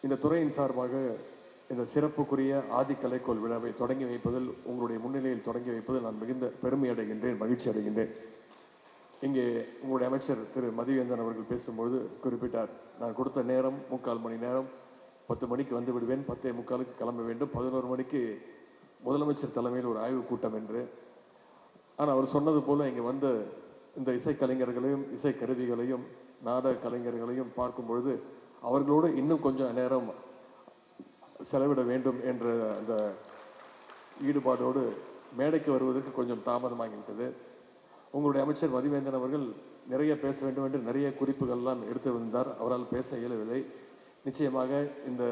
இந்த துறையின் சார்பாக இந்த சிறப்புக்குரிய ஆதி கலைக்கோள் விழாவை தொடங்கி வைப்பதில், உங்களுடைய முன்னிலையில் தொடங்கி வைப்பதில் நான் மிகுந்த பெருமை அடைகின்றேன், மகிழ்ச்சி அடைகின்றேன். இங்கே உங்களுடைய அமைச்சர் திரு மதிவேந்தன் அவர்கள் பேசும்போது குறிப்பிட்டார், நான் கொடுத்த நேரம் 3/4 மணி நேரம், 10 மணிக்கு வந்து விடுவேன், 10:45 கிளம்ப வேண்டும், 11 மணிக்கு முதலமைச்சர் தலைமையில் ஒரு ஆய்வுக் கூட்டம் என்று. ஆனால் அவர் சொன்னது போல இங்கே வந்து இந்த இசைக்கலைஞர்களையும் இசைக்கருவிகளையும் நாடக கலைஞர்களையும் பார்க்கும் பொழுது அவர்களோடு இன்னும் கொஞ்சம் நேரம் செலவிட வேண்டும் என்ற அந்த ஈடுபாடோடு மேடைக்கு வருவதற்கு கொஞ்சம் தாமதமாகிவிட்டது. உங்களுடைய அமைச்சர் மதிவேந்தன் அவர்கள் நிறைய பேச வேண்டும் என்று நிறைய குறிப்புகள்லாம் எடுத்து வந்தார். அவரால் பேச இயலவில்லை. நிச்சயமாக இந்த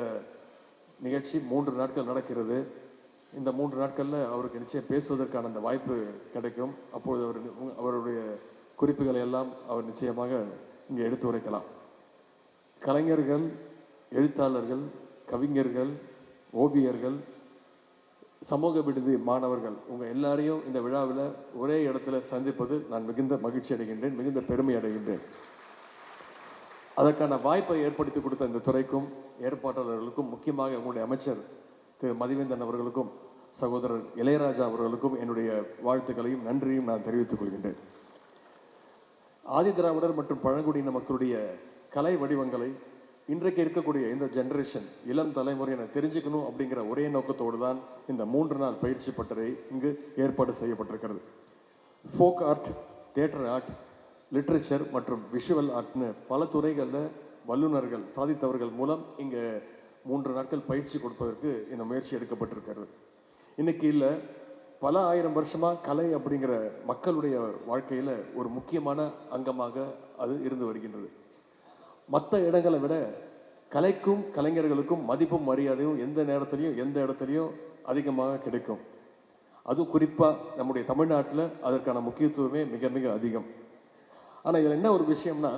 நிகழ்ச்சி 3 நாட்கள் நடக்கிறது. இந்த 3 நாட்களில் அவருக்கு நிச்சயம் பேசுவதற்கான அந்த வாய்ப்பு கிடைக்கும். அப்பொழுது அவருடைய குறிப்புகளை எல்லாம் அவர் நிச்சயமாக இங்கே எடுத்து உரைக்கலாம். கலைஞர்கள், எழுத்தாளர்கள், கவிஞர்கள், ஓவியர்கள், சமூக விடுதி மாணவர்கள் உங்கள் எல்லாரையும் இந்த விழாவில் ஒரே இடத்துல சந்திப்பது நான் மிகுந்த மகிழ்ச்சி அடைகின்றேன், மிகுந்த பெருமை அடைகின்றேன். அதற்கான வாய்ப்பை ஏற்படுத்தி கொடுத்த இந்த துறைக்கும் ஏற்பாட்டாளர்களுக்கும், முக்கியமாக உங்களுடைய அமைச்சர் திரு மதிவேந்தன் அவர்களுக்கும் சகோதரர் இளையராஜா அவர்களுக்கும் என்னுடைய வாழ்த்துக்களையும் நன்றியும் நான் தெரிவித்துக் கொள்கின்றேன். ஆதி திராவிடர் மற்றும் பழங்குடியின மக்களுடைய கலை வடிவங்களை இன்றைக்கு இருக்கக்கூடிய இந்த ஜெனரேஷன், இளம் தலைமுறையினர் தெரிஞ்சுக்கணும் அப்படிங்கிற ஒரே நோக்கத்தோடு தான் இந்த 3 நாள் பயிற்சி பட்டறை இங்கு ஏற்பாடு செய்யப்பட்டிருக்கிறது. Folk art, theatre art, literature மற்றும் விஷுவல் ஆர்ட்னு பல துறைகளில் வல்லுநர்கள் சாதித்தவர்கள் மூலம் இங்கே 3 நாட்கள் பயிற்சி கொடுப்பதற்கு இந்த முயற்சி எடுக்கப்பட்டிருக்கிறது. இன்னைக்கு இல்லை, பல ஆயிரம் வருஷமாக கலை அப்படிங்கிற மக்களுடைய வாழ்க்கையில் ஒரு முக்கியமான அங்கமாக அது இருந்து வருகின்றது. மற்ற இடங்களை விட கலைக்கும் கலைஞர்களுக்கும் மதிப்பும் மரியாதையும் எந்த நேரத்திலையும் எந்த இடத்துலையும் அதிகமாக கிடைக்கும். அதுவும் குறிப்பாக நம்முடைய தமிழ்நாட்டில் அதற்கான முக்கியத்துவமே மிக மிக அதிகம். ஆனால் இதில் என்ன ஒரு விஷயம்னா,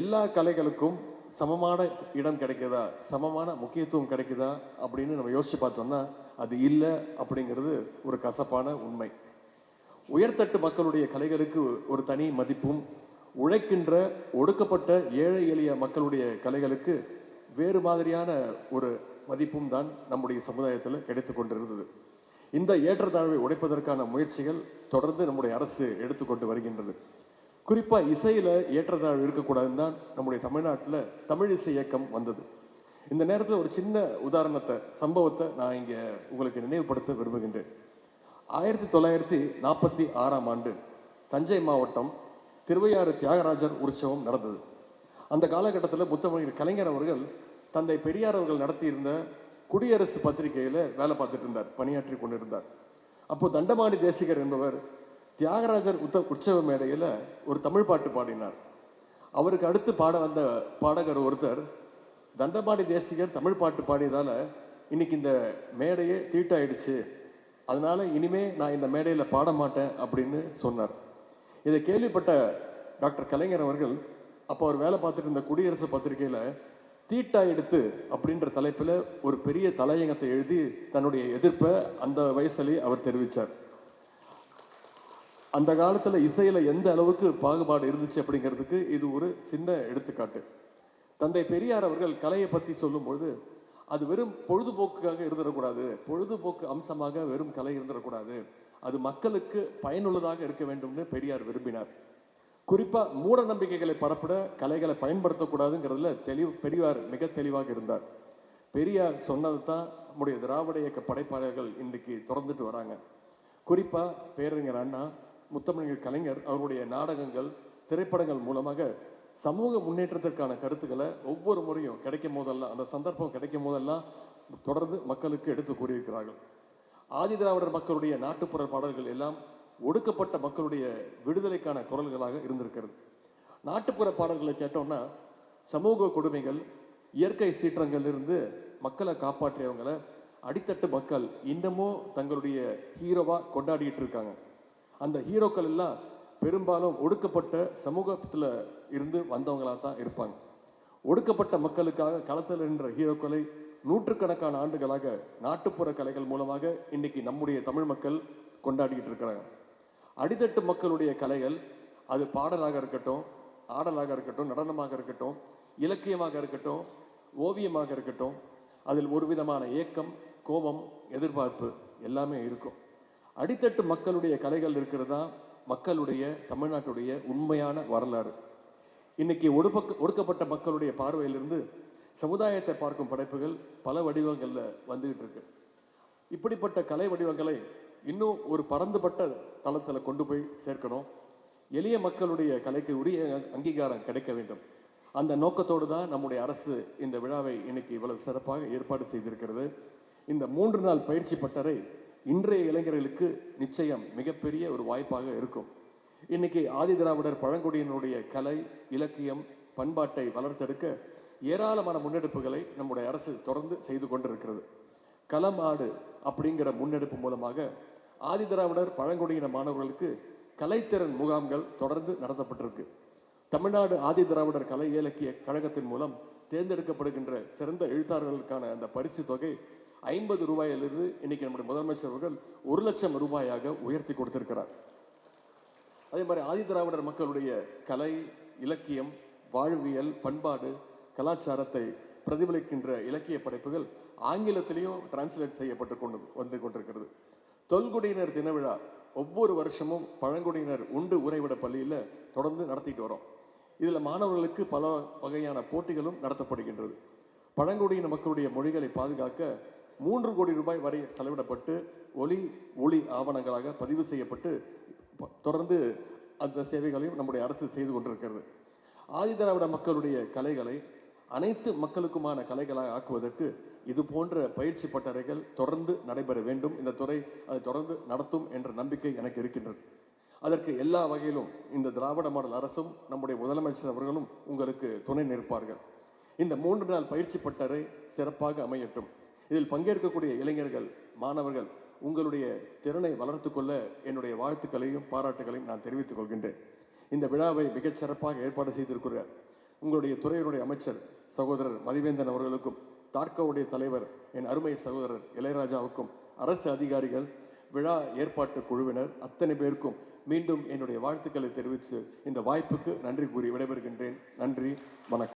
எல்லா கலைகளுக்கும் சமமான இடம் கிடைக்குதா, சமமான முக்கியத்துவம் கிடைக்குதா அப்படின்னு நம்ம யோசிச்சு பார்த்தோம்னா அது இல்லை அப்படிங்கிறது ஒரு கசப்பான உண்மை. உயர்தட்டு மக்களுடைய கலைகளுக்கு ஒரு தனி மதிப்பும், உழைக்கின்ற ஒடுக்கப்பட்ட ஏழை எளிய மக்களுடைய கலைகளுக்கு வேறு மாதிரியான ஒரு மதிப்பும் தான் நம்முடைய சமுதாயத்தில் கிடைத்து கொண்டிருந்தது. இந்த ஏற்றத்தாழ்வை உடைப்பதற்கான முயற்சிகள் தொடர்ந்து நம்முடைய அரசு எடுத்துக்கொண்டு வருகின்றது. குறிப்பாக இசையில் ஏற்றத்தாழ்வு இருக்கக்கூடாதுன்னு தான் நம்முடைய தமிழ்நாட்டில் தமிழ் இசை இயக்கம் வந்தது. இந்த நேரத்தில் ஒரு சின்ன சம்பவத்தை நான் இங்கே உங்களுக்கு நினைவுபடுத்த விரும்புகின்றேன். 1946ஆம் ஆண்டு தஞ்சை மாவட்டம் திருவையாறு தியாகராஜர் உற்சவம் நடந்தது. அந்த காலகட்டத்தில் முத்தமிழர் கலைஞர் அவர்கள் தந்தை பெரியார் அவர்கள் நடத்தியிருந்த குடியரசு பத்திரிகையில் வேலை பார்த்துட்டு இருந்தார், பணியாற்றி கொண்டிருந்தார். அப்போ தண்டமாடி தேசிகர் என்பவர் தியாகராஜர் உற்சவ மேடையில் ஒரு தமிழ் பாட்டு பாடினார். அவருக்கு அடுத்து பாட வந்த பாடகர் ஒருத்தர், தண்டமாடி தேசிகர் தமிழ் பாட்டு பாடியதால இன்னைக்கு இந்த மேடையே தீட்டாயிடுச்சு, அதனால இனிமே நான் இந்த மேடையில் பாட மாட்டேன் அப்படின்னு சொன்னார். இதை கேள்விப்பட்ட டாக்டர் கலைஞர் அவர்கள் அப்போ அவர் வேலை பார்த்துட்டு இருந்த குடியரசு பத்திரிகையில் தீட்டா எடுத்து அப்படின்ற தலைப்பில் ஒரு பெரிய தலையங்கத்தை எழுதி தன்னுடைய எதிர்ப்பை அந்த வயசுலேயே அவர் தெரிவித்தார். அந்த காலத்தில் இசையில் எந்த அளவுக்கு பாகுபாடு இருந்துச்சு அப்படிங்கிறதுக்கு இது ஒரு சின்ன எடுத்துக்காட்டு. தந்தை பெரியார் அவர்கள் கலையை பற்றி சொல்லும்பொழுது அது வெறும் பொழுதுபோக்குக்காக இருந்துடக்கூடாது, பொழுதுபோக்கு அம்சமாக வெறும் கலை இருந்துடக்கூடாது, அது மக்களுக்கு பயனுள்ளதாக இருக்க வேண்டும்னு பெரியார் விரும்பினார். குறிப்பாக மூட நம்பிக்கைகளை பரப்பிட கலைகளை பயன்படுத்தக்கூடாதுங்கிறதுல பெரியார் மிக தெளிவாக இருந்தார். பெரியார் சொன்னது தான் நம்முடைய திராவிட இயக்க படைப்பாளர்கள் இன்றைக்கு தொடர்ந்துட்டு வராங்க. குறிப்பாக பேரறிஞர் அண்ணா, முத்தமிழர் கலைஞர் அவருடைய நாடகங்கள், திரைப்படங்கள் மூலமாக சமூக முன்னேற்றத்திற்கான கருத்துக்களை ஒவ்வொரு முறையும் கிடைக்கும் போதெல்லாம், அந்த சந்தர்ப்பம் கிடைக்கும் போதெல்லாம் தொடர்ந்து மக்களுக்கு எடுத்து கூறியிருக்கிறார்கள். ஆதி திராவிடர் மக்களுடைய நாட்டுப்புற பாடல்கள் எல்லாம் ஒடுக்கப்பட்ட மக்களுடைய விடுதலைக்கான குரல்களாக இருந்திருக்கிறது. நாட்டுப்புற பாடல்களை கேட்டோம்னா சமூக கொடுமைகள், இயற்கை சீற்றங்கள் இருந்து மக்களை காப்பாற்றியவங்களை அடித்தட்டு மக்கள் இன்னமும் தங்களுடைய ஹீரோவா கொண்டாடிட்டு இருக்காங்க. அந்த ஹீரோக்கள் எல்லாம் பெரும்பாலும் ஒடுக்கப்பட்ட சமூகத்தில் இருந்து வந்தவங்களா தான் இருப்பாங்க. ஒடுக்கப்பட்ட மக்களுக்காக களத்தில் நின்ற ஹீரோக்களை நூற்றுக்கணக்கான ஆண்டுகளாக நாட்டுப்புற கலைகள் மூலமாக இன்னைக்கு நம்முடைய தமிழ் மக்கள் கொண்டாடிக்கிட்டு இருக்கிறாங்க. அடித்தட்டு மக்களுடைய கலைகள், அது பாடலாக இருக்கட்டும், ஆடலாக இருக்கட்டும், நடனமாக இருக்கட்டும், இலக்கியமாக இருக்கட்டும், ஓவியமாக இருக்கட்டும், அதில் ஒரு விதமான ஏக்கம், கோபம், எதிர்பார்ப்பு எல்லாமே இருக்கும். அடித்தட்டு மக்களுடைய கலைகள் இருக்கிறதா மக்களுடைய தமிழ்நாட்டுடைய உண்மையான வரலாறு. இன்னைக்கு ஒடுக்கப்பட்ட மக்களுடைய பார்வையிலிருந்து சமுதாயத்தை பார்க்கும் படைப்புகள் பல வடிவங்கள்ல வந்துகிட்டு இருக்கு. இப்படிப்பட்ட கலை வடிவங்களை இன்னும் ஒரு பரந்துபட்ட தளத்தில் கொண்டு போய் சேர்க்கணும். எளிய மக்களுடைய கலைக்கு உரிய அங்கீகாரம் கிடைக்க வேண்டும். அந்த நோக்கத்தோடு தான் நம்முடைய அரசு இந்த விழாவை இன்னைக்கு இவ்வளவு சிறப்பாக ஏற்பாடு செய்திருக்கிறது. இந்த 3 நாள் பயிற்சி பட்டறை இன்றைய இளைஞர்களுக்கு நிச்சயம் மிகப்பெரிய ஒரு வாய்ப்பாக இருக்கும். இன்னைக்கு ஆதி திராவிடர் பழங்குடியினுடைய கலை, இலக்கியம், பண்பாட்டை வளர்த்தெடுக்க ஏராளமான முன்னெடுப்புகளை நம்முடைய அரசு தொடர்ந்து செய்து கொண்டிருக்கிறது. களமாடு அப்படிங்கிற முன்னெடுப்பு மூலமாக ஆதி திராவிடர் பழங்குடியின மாணவர்களுக்கு கலைத்திறன் முகாம்கள் தொடர்ந்து நடத்தப்பட்டிருக்கு. தமிழ்நாடு ஆதி திராவிடர் கலை இலக்கிய கழகத்தின் மூலம் தேர்ந்தெடுக்கப்படுகின்ற சிறந்த எழுத்தாளர்களுக்கான அந்த பரிசு தொகை 50 ரூபாயிலிருந்து இன்னைக்கு நம்முடைய முதலமைச்சர் அவர்கள் 1 லட்சம் ரூபாயாக உயர்த்தி கொடுத்திருக்கிறார். அதே மாதிரி ஆதி திராவிடர் மக்களுடைய கலை, இலக்கியம், வாழ்வியல், பண்பாடு, கலாச்சாரத்தை பிரதிபலிக்கின்ற இலக்கிய படைப்புகள் ஆங்கிலத்திலையும் டிரான்ஸ்லேட் செய்யப்பட்டு கொண்டிருக்கிறது. தொல்குடியினர் தின விழா ஒவ்வொரு வருஷமும் பழங்குடியினர் உண்டு உறைவிட பள்ளியில தொடர்ந்து நடத்திட்டு வரோம். இதுல மாணவர்களுக்கு பல வகையான போட்டிகளும் நடத்தப்படுகின்றது. பழங்குடியின மக்களுடைய மொழிகளை பாதுகாக்க 3 கோடி ரூபாய் வரை செலவிடப்பட்டு ஒளி ஆவணங்களாக பதிவு செய்யப்பட்டு தொடர்ந்து அந்த சேவைகளையும் நம்முடைய அரசு செய்து கொண்டிருக்கிறது. ஆதி திராவிட மக்களுடைய கலைகளை அனைத்து மக்களுக்குமான கலைகளாக ஆக்குவதற்கு இது போன்ற பயிற்சி பட்டறைகள் தொடர்ந்து நடைபெற வேண்டும். இந்த துறை அதை தொடர்ந்து நடத்தும் என்ற நம்பிக்கை எனக்கு இருக்கின்றது. அதற்கு எல்லா வகையிலும் இந்த திராவிட மாடல் அரசும் நம்முடைய முதலமைச்சர் அவர்களும் உங்களுக்கு துணை நிற்பார்கள். இந்த 3 நாள் பயிற்சி பட்டறை சிறப்பாக அமையட்டும். இதில் பங்கேற்கக்கூடிய இளைஞர்கள், மாணவர்கள் உங்களுடைய திறனை வளர்த்து கொள்ள என்னுடைய வாழ்த்துக்களையும் பாராட்டுகளையும் நான் தெரிவித்துக் கொள்கின்றேன். இந்த விழாவை மிகச் சிறப்பாக ஏற்பாடு செய்திருக்கிற உங்களுடைய துறையினுடைய அமைச்சர் சகோதரர் மதிவேந்தன் அவர்களுக்கும், தாட்கோவுடைய தலைவர் என் அருமை சகோதரர் இளையராஜாவுக்கும், அரசு அதிகாரிகள், விழா ஏற்பாட்டு குழுவினர் அத்தனை பேருக்கும் மீண்டும் என்னுடைய வாழ்த்துக்களை தெரிவித்து இந்த வாய்ப்புக்கு நன்றி கூறி விடைபெறுகின்றேன். நன்றி, வணக்கம்.